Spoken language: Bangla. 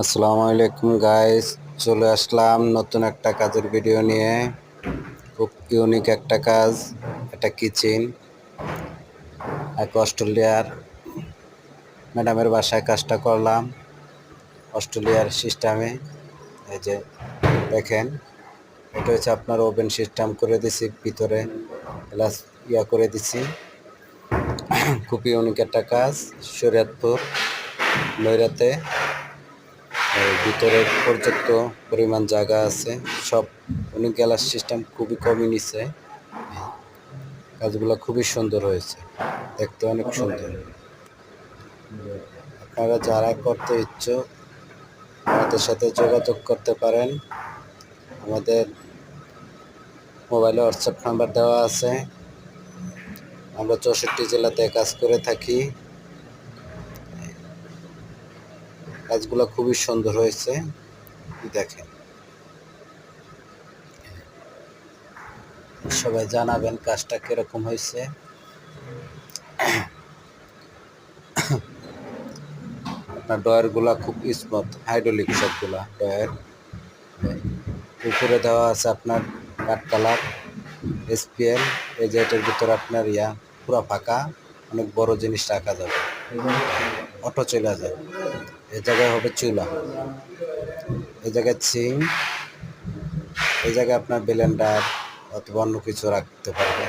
আসসালামু আলাইকুম গাইস, চলে আসলাম নতুন একটা কাজের ভিডিও নিয়ে। খুব ইউনিক একটা কাজ, একটা কিচেন। এক অস্ট্রেলিয়ার ম্যাডামের বাসায় কাজটা করলাম, অস্ট্রেলিয়ার সিস্টেমে। এই যে দেখেন, এটা হচ্ছে আপনার ওভেন সিস্টেম করে দিছি, ভিতরে গ্লাস করে দিছি। খুব ইউনিক একটা কাজ, শরীয়তপুর নৈরাতে। ভিতরে পর্যাপ্ত পরিমাণ জায়গা আছে, সব উনি গ্যালাস সিস্টেম খুবই কমই নিছে। কাজগুলো খুবই সুন্দর হয়েছে, দেখতে অনেক সুন্দর। আপনারা যারা করতে ইচ্ছুক আমাদের সাথে যোগাযোগ করতে পারেন। আমাদের মোবাইলে হোয়াটসঅ্যাপ নাম্বার দেওয়া আছে। আমরা 64 জেলাতে কাজ করে থাকি। কাজগুলো খুবই সুন্দর হয়েছে, দেখেন। সবাই জানাবেন কাজটা কিরকম হয়েছে। আপনার ডয়ারগুলা খুব স্মুথ, হাইড্রোলিক সবগুলা ডয়ার। উপরে দেওয়া আছে আপনার কাঠ কালার SPL। এই যে এটার ভিতরে আপনার পুরো ফাঁকা, অনেক বড় জিনিস রাখা যাবে, অটো চলে যাবে। এই জায়গায় হবে চুলা, এই জায়গায় সিং, এই জায়গায় আপনার ব্লেন্ডার অথবা অন্য কিছু রাখতে পারবে।